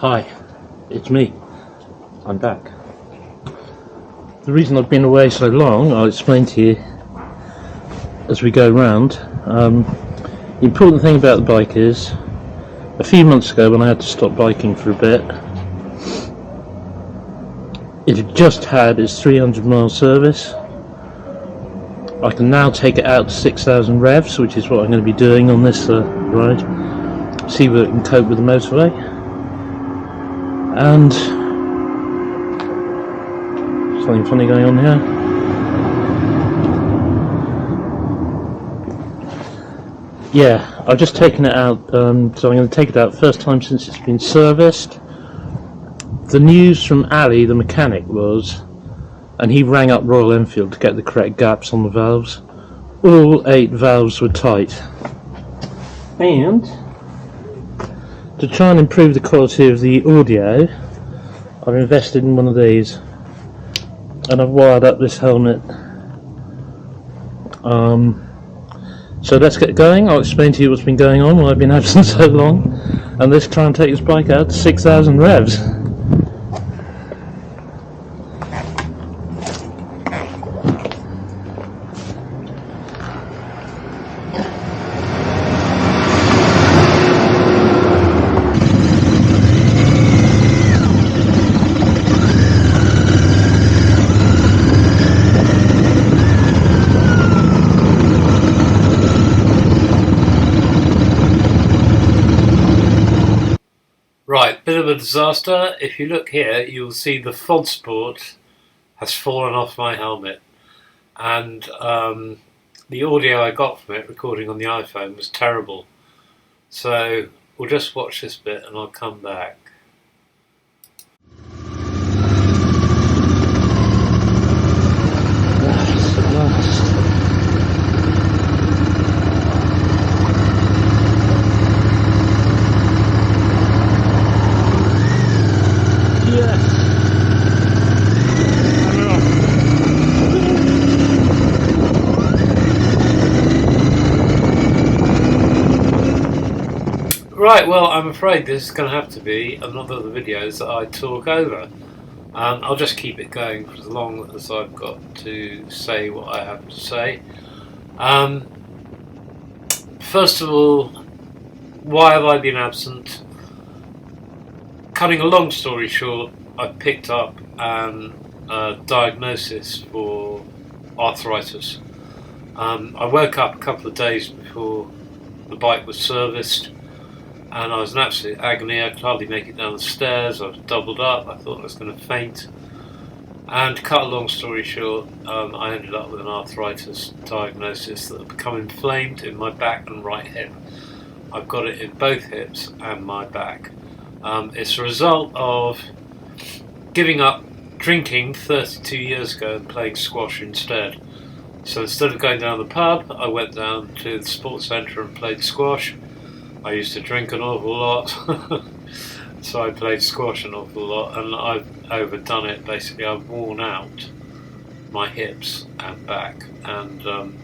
Hi, it's me. I'm back. The reason I've been away so long, I'll explain to you as we go round. The important thing about the bike is, a few months ago when I had to stop biking for a bit, it had just had its 300 mile service. I can now take it out to 6,000 revs, which is what I'm going to be doing on this ride. See whether it can cope with the motorway. And something funny going on here. Yeah, I've just taken it out, so I'm going to take it out first time since it's been serviced. The news from Ali, the mechanic, was, and he rang up Royal Enfield to get the correct gaps on the valves. All 8 valves were tight. And to try and improve the quality of the audio, I've invested in one of these, and I've wired up this helmet. So let's get going. I'll explain to you what's been going on while I've been absent so long, and let's try and take this bike out to 6,000 revs. Right, bit of a disaster. If you look here, you'll see the FOD support has fallen off my helmet, and the audio I got from it recording on the iPhone was terrible. So we'll just watch this bit and I'll come back. Right, well, I'm afraid this is going to have to be another of the videos that I talk over. I'll just keep it going for as long as I've got to say what I have to say. First of all, why have I been absent? Cutting a long story short, I picked up a diagnosis for arthritis. I woke up a couple of days before the bike was serviced, and I was in absolute agony. I could hardly make it down the stairs. I was doubled up. I thought I was going to faint. And to cut a long story short, I ended up with an arthritis diagnosis that had become inflamed in my back and right hip. I've got it in both hips and my back. It's a result of giving up drinking 32 years ago and playing squash instead. So instead of going down the pub, I went down to the sports centre and played squash. I used to drink an awful lot, so I played squash an awful lot, and I've overdone it. Basically, I've worn out my hips and back, and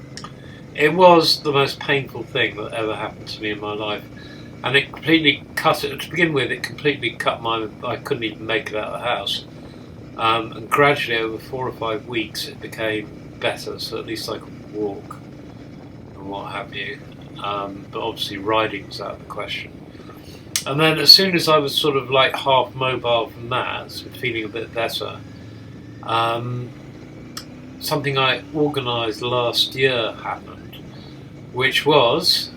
it was the most painful thing that ever happened to me in my life. And it completely cut it, to begin with, it completely cut I couldn't even make it out of the house. And gradually, over 4 or 5 weeks, it became better, so at least I could walk and what have you. But obviously riding was out of the question. And then as soon as I was sort of like half mobile from that, so feeling a bit better, something I organised last year happened, which was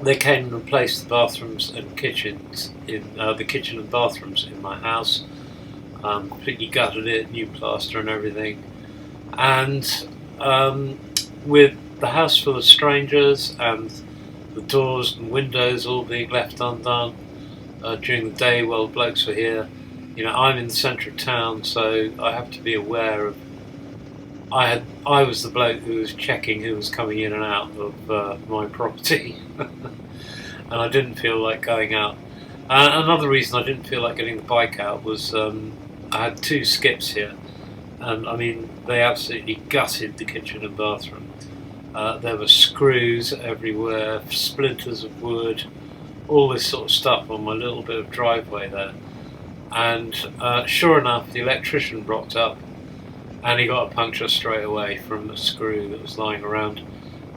they came and replaced the bathrooms and kitchens in the kitchen and bathrooms in my house, completely gutted it, new plaster and everything, and with the house full of strangers and the doors and windows all being left undone during the day while blokes were here. You know, I'm in the centre of town, so I have to be aware of. I was the bloke who was checking who was coming in and out of my property, and I didn't feel like going out. Another reason I didn't feel like getting the bike out was I had 2 skips here, and I mean they absolutely gutted the kitchen and bathroom. There were screws everywhere, splinters of wood, all this sort of stuff on my little bit of driveway there. And sure enough, the electrician rocked up, and he got a puncture straight away from a screw that was lying around.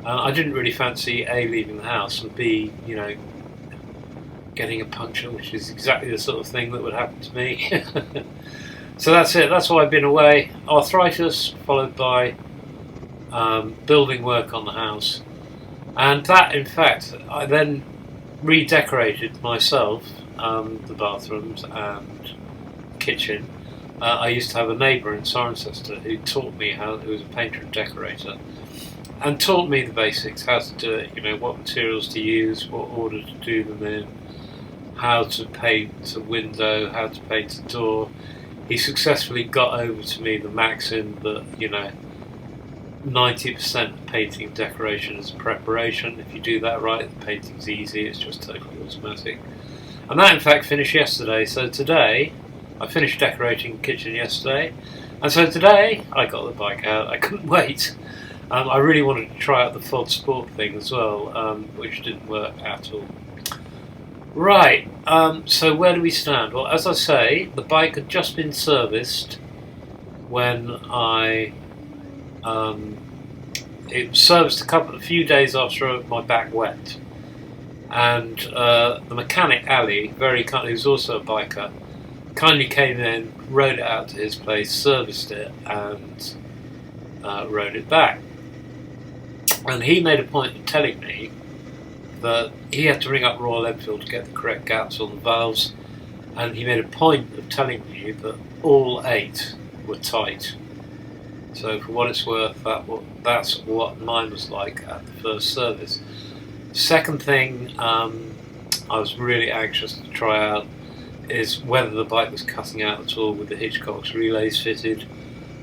I didn't really fancy A, leaving the house, and B, getting a puncture, which is exactly the sort of thing that would happen to me. So that's it. That's why I've been away. Arthritis, followed by building work on the house. And that, in fact, I then redecorated myself, the bathrooms and kitchen. I used to have a neighbour in Cirencester who taught me who was a painter and decorator, and taught me the basics, how to do it, what materials to use, what order to do them in, how to paint a window, how to paint a door. He successfully got over to me the maxim that, 90% of painting and decoration is preparation. If you do that right, the painting's easy, it's just totally automatic. And that, in fact, finished yesterday. So today, I finished decorating the kitchen yesterday, and so today I got the bike out. I couldn't wait. I really wanted to try out the FOD Sport thing as well, which didn't work at all. Right, so where do we stand? Well, as I say, the bike had just been serviced when it was serviced a few days after my back went, and the mechanic Ali, who's also a biker, kindly came in, rode it out to his place, serviced it, and rode it back. And he made a point of telling me that he had to ring up Royal Enfield to get the correct gaps on the valves, and he made a point of telling me that all 8 were tight. So for what it's worth, that's what mine was like at the first service. Second thing I was really anxious to try out is whether the bike was cutting out at all with the Hitchcock's relays fitted.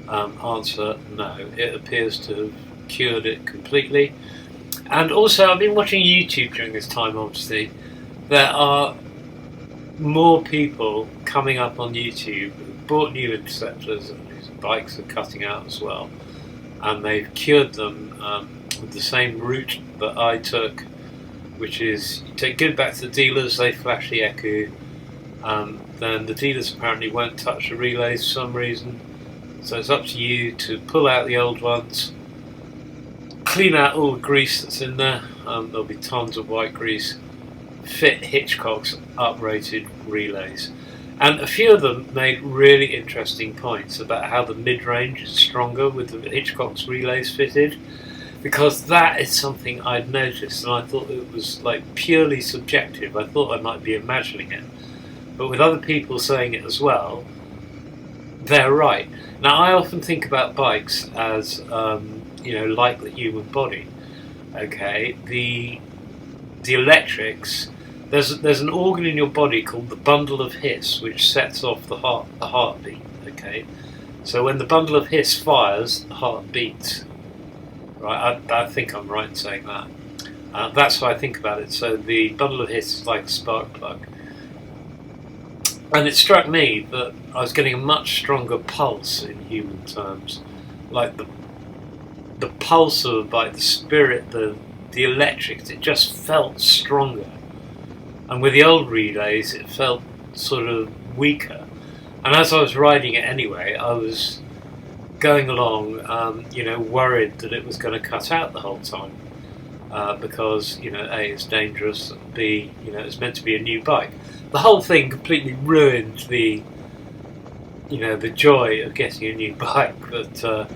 Answer, no. It appears to have cured it completely. And also, I've been watching YouTube during this time, obviously. There are more people coming up on YouTube who bought new Interceptors and whose bikes are cutting out as well. And they've cured them with the same route that I took, which is you give it back to the dealers, they flash the ECU, then the dealers apparently won't touch the relays for some reason. So it's up to you to pull out the old ones, clean out all the grease that's in there, there'll be tons of white grease, fit Hitchcock's uprated relays. And a few of them made really interesting points about how the mid-range is stronger with the Hitchcock's relays fitted, because that is something I'd noticed, and I thought it was like purely subjective. I thought I might be imagining it, but with other people saying it as well, they're right. Now, I often think about bikes as like the human body. Okay, the electrics. There's an organ in your body called the bundle of His, which sets off the heartbeat. Okay, so when the bundle of His fires, the heart beats. Right, I think I'm right in saying that. That's how I think about it. So the bundle of His is like a spark plug, and it struck me that I was getting a much stronger pulse in human terms, like the pulse of a bike, the spirit, the electrics. It just felt stronger. And with the old relays, it felt sort of weaker. And as I was riding it anyway, I was going along, worried that it was going to cut out the whole time. Because, A, it's dangerous, and B, it's meant to be a new bike. The whole thing completely ruined the joy of getting a new bike. But,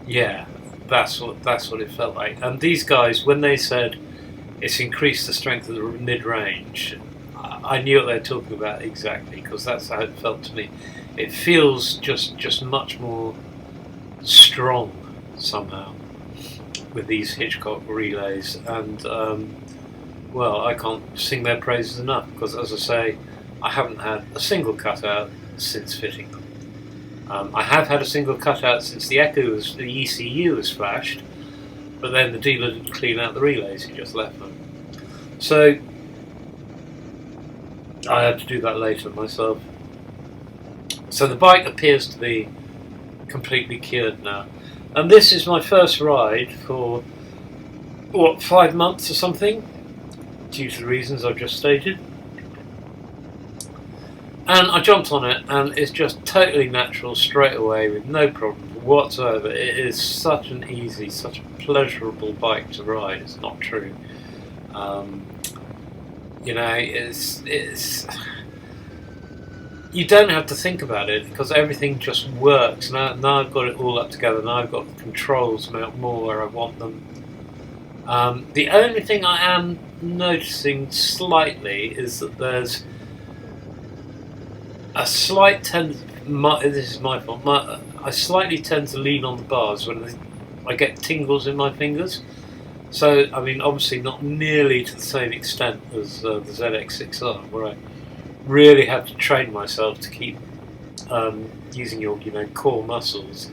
yeah, that's what it felt like. And these guys, when they said it's increased the strength of the mid-range, I knew what they were talking about exactly, because that's how it felt to me. It feels just much more strong somehow with these Hitchcock relays, and I can't sing their praises enough, because as I say, I haven't had a single cutout since fitting them. I have had a single cutout since the ECU was flashed, but then the dealer didn't clean out the relays, he just left them. So I had to do that later myself. So the bike appears to be completely cured now. And this is my first ride for, 5 months or something? due to the reasons I've just stated. And I jumped on it, and it's just totally natural straight away with no problem whatsoever. It is such an easy, such a pleasurable bike to ride. It's not true. You know, it's you don't have to think about it because everything just works. Now I've got it all up together. Now I've got the controls more where I want them. The only thing I am noticing slightly is that there's a slight this is my fault. I slightly tend to lean on the bars when I get tingles in my fingers. So, I mean, obviously not nearly to the same extent as the ZX6R, where I really have to train myself to keep using your, core muscles,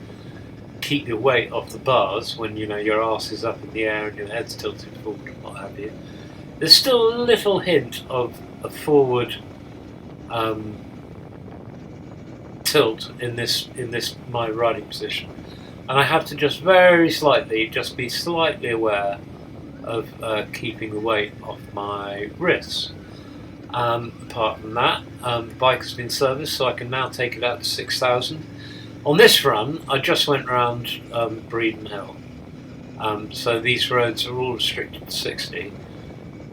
keep your weight off the bars when, your arse is up in the air and your head's tilted forward and what have you. There's still a little hint of a forward tilt in this my riding position, and I have to just very slightly, be slightly aware of keeping the weight off my wrists. Apart from that, the bike has been serviced, so I can now take it out to 6,000. On this run, I just went round Breeden Hill, so these roads are all restricted to 60.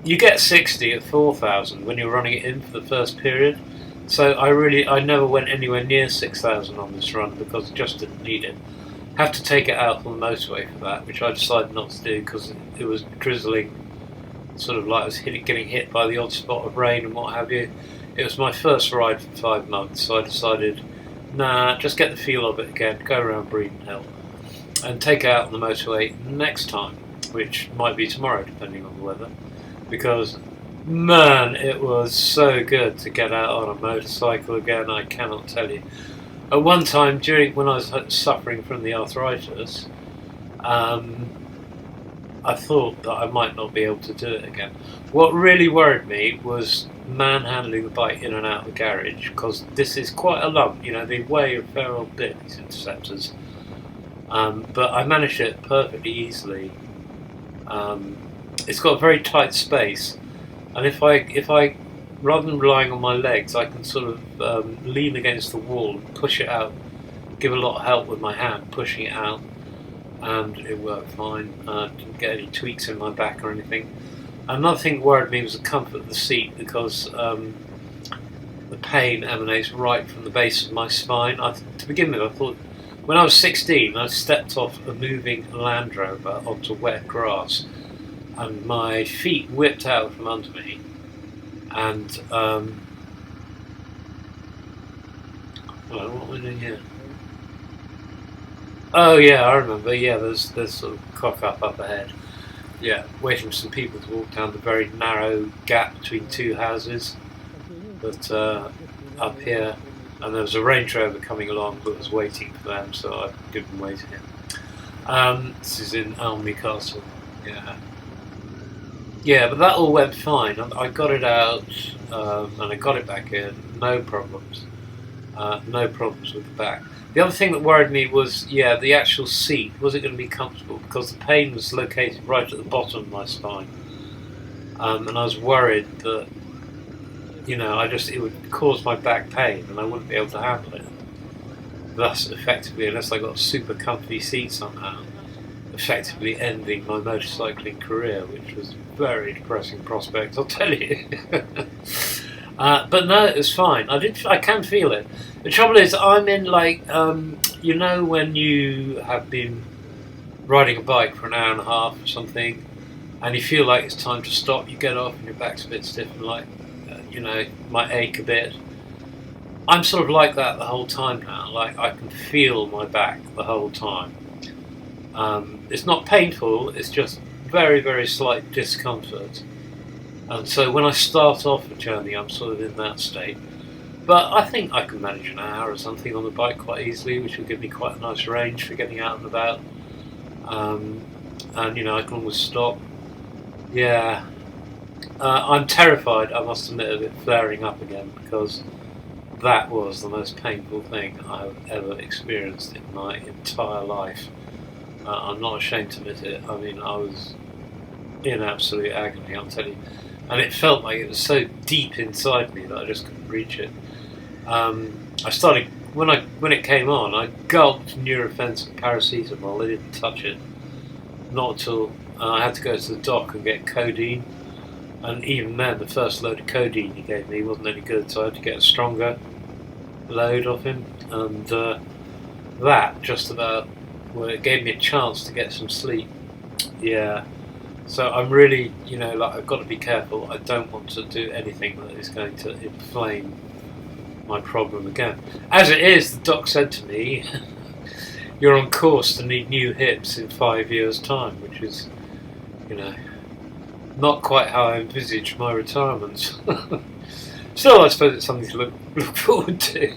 You get 60 at 4,000 when you're running it in for the first period. So I never went anywhere near 6,000 on this run because I just didn't need it. Have to take it out on the motorway for that, which I decided not to do because it was drizzling, sort of like I was getting hit by the odd spot of rain and what have you. It was my first ride for 5 months, so I decided, nah, just get the feel of it again, go around Breeden Hill, and take it out on the motorway next time, which might be tomorrow depending on the weather, because man, it was so good to get out on a motorcycle again, I cannot tell you. At one time, when I was suffering from the arthritis, I thought that I might not be able to do it again. What really worried me was manhandling the bike in and out of the garage, because this is quite a lump, they weigh a fair old bit, these Interceptors. But I managed it perfectly easily. It's got a very tight space. And if I, rather than relying on my legs, I can sort of lean against the wall and push it out, give a lot of help with my hand, pushing it out, and it worked fine. Didn't get any tweaks in my back or anything. Another thing that worried me was the comfort of the seat, because the pain emanates right from the base of my spine. To begin with, I thought, when I was 16, I stepped off a moving Land Rover onto wet grass, and my feet whipped out from under me, and hello, what am I doing here? Oh yeah, I remember. Yeah, there's sort of cock up ahead. Yeah, waiting for some people to walk down the very narrow gap between two houses. But up here, and there was a Range Rover coming along, but was waiting for them, so I've given way to him. This is in Alnby Castle. Yeah. Yeah, but that all went fine. I got it out, and I got it back in, no problems. No problems with the back. The other thing that worried me was, the actual seat. Was it going to be comfortable? Because the pain was located right at the bottom of my spine. And I was worried that, it would cause my back pain and I wouldn't be able to handle it. Thus, effectively, unless I got a super comfy seat somehow, effectively ending my motorcycling career, which was a very depressing prospect, I'll tell you. But no, it was fine. I can feel it. The trouble is, I'm in when you have been riding a bike for an hour and a half or something, and you feel like it's time to stop, you get off and your back's a bit stiff and might ache a bit. I'm sort of like that the whole time now. Like, I can feel my back the whole time. It's not painful, it's just very, very slight discomfort. And so when I start off a journey, I'm sort of in that state. But I think I can manage an hour or something on the bike quite easily, which will give me quite a nice range for getting out and about. And I can always stop. Yeah. I'm terrified, I must admit, of it flaring up again, because that was the most painful thing I've ever experienced in my entire life. I'm not ashamed to admit it. I mean, I was in absolute agony, I'll tell you. and it felt like it was so deep inside me that I just couldn't reach it. I started when it came on. I gulped Nurofen and paracetamol. I didn't touch it, not at all. I had to go to the doc and get codeine, and even then, the first load of codeine he gave me wasn't any good, so I had to get a stronger load of him, and that just about, well, it gave me a chance to get some sleep. Yeah. So I'm really, like, I've got to be careful. I don't want to do anything that is going to inflame my problem again. As it is, the doc said to me, you're on course to need new hips in 5 years' time, which is, not quite how I envisage my retirement. Still, I suppose it's something to look forward to.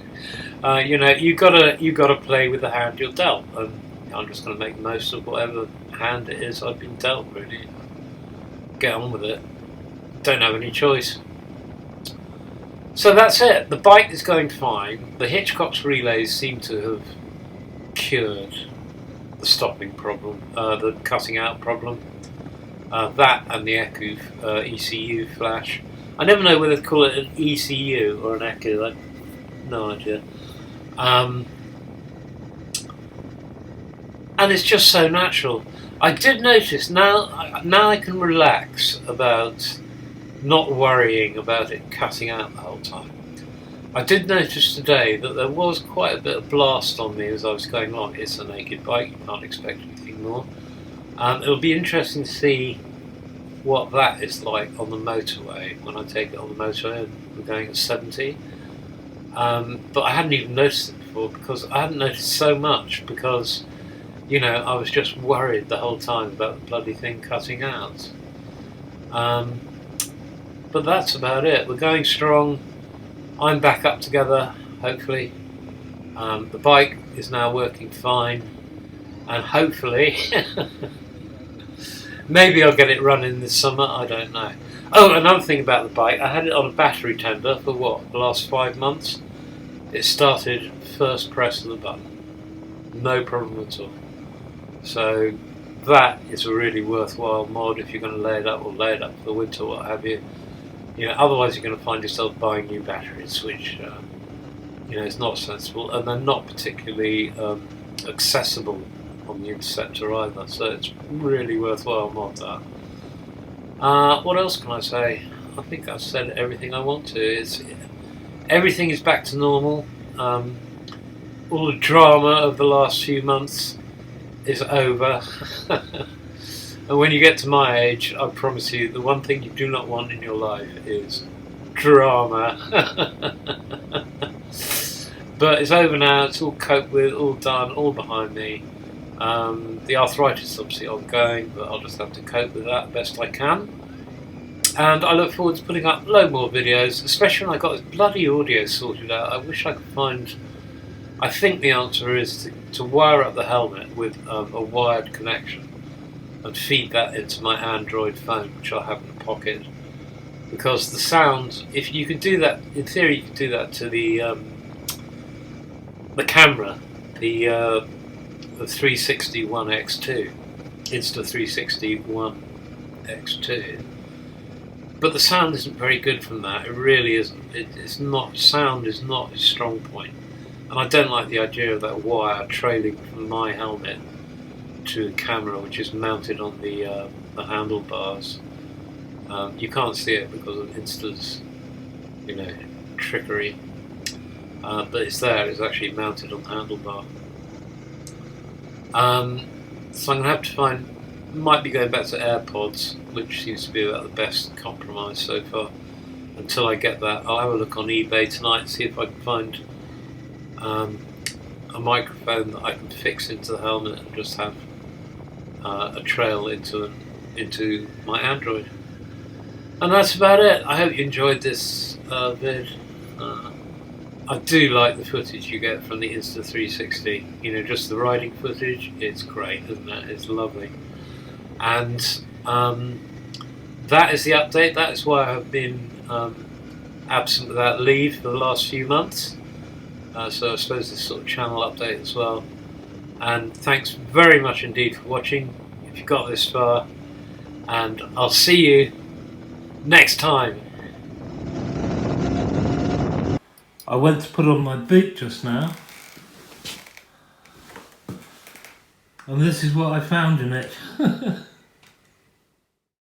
You gotta play with the hand you're dealt, and I'm just going to make the most of whatever hand it is I've been dealt, really. Get on with it. Don't have any choice. So that's it. The bike is going fine. The Hitchcock's relays seem to have cured the stopping problem, the cutting out problem. That and the ECU flash. I never know whether to call it an ECU or an ECU. I've no idea. And it's just so natural. I did notice now I can relax about not worrying about it cutting out the whole time. I did notice today that there was quite a bit of blast on me as I was going along. It's a naked bike, you can't expect anything more. It'll be interesting to see what that is like on the motorway when I take it on the motorway and we're going at 70. But I hadn't even noticed it before because I hadn't noticed so much because I was just worried the whole time about the bloody thing cutting out. But that's about it. We're going strong. I'm back up together, hopefully. The bike is now working fine. And hopefully, maybe I'll get it running this summer, I don't know. Oh, another thing about the bike, I had it on a battery tender for the last 5 months. It started first press of the button. No problem at all. So that is a really worthwhile mod if you're going to lay it up for the winter, what have you. Otherwise you're going to find yourself buying new batteries, which is not sensible, and they're not particularly accessible on the Interceptor either. So it's really worthwhile mod that. What else can I say? I think I've said everything I want to. Everything is back to normal. All the drama of the last few months is over. And when you get to my age, I promise you, the one thing you do not want in your life is drama. But it's over now, it's all coped with, all done, all behind me. The arthritis is obviously ongoing, but I'll just have to cope with that best I can. And I look forward to putting up a load more videos, especially when I got this bloody audio sorted out. I wish I could find... I think the answer is to wire up the helmet with a wired connection and feed that into my Android phone, which I have in the pocket. Because the sound, if you could do that, in theory you could do that to the camera, the 360 One X2, Insta360 One X2. But the sound isn't very good from that. It really isn't. It's not. Sound is not its strong point. And I don't like the idea of that wire trailing from my helmet to the camera, which is mounted on the handlebars. You can't see it because of Insta's, trickery. But it's there. It's actually mounted on the handlebar. So I'm going to have to find. Might be going back to AirPods, which seems to be about the best compromise so far. Until I get that, I'll have a look on eBay tonight and see if I can find a microphone that I can fix into the helmet and just have a trail into my Android. And that's about it. I hope you enjoyed this vid. I do like the footage you get from the Insta360. Just the riding footage. It's great, isn't it? It's lovely. And that is the update. That is why I have been absent without leave for the last few months. So I suppose this sort of channel update as well. And thanks very much indeed for watching, if you got this far. And I'll see you next time. I went to put on my boot just now, and this is what I found in it.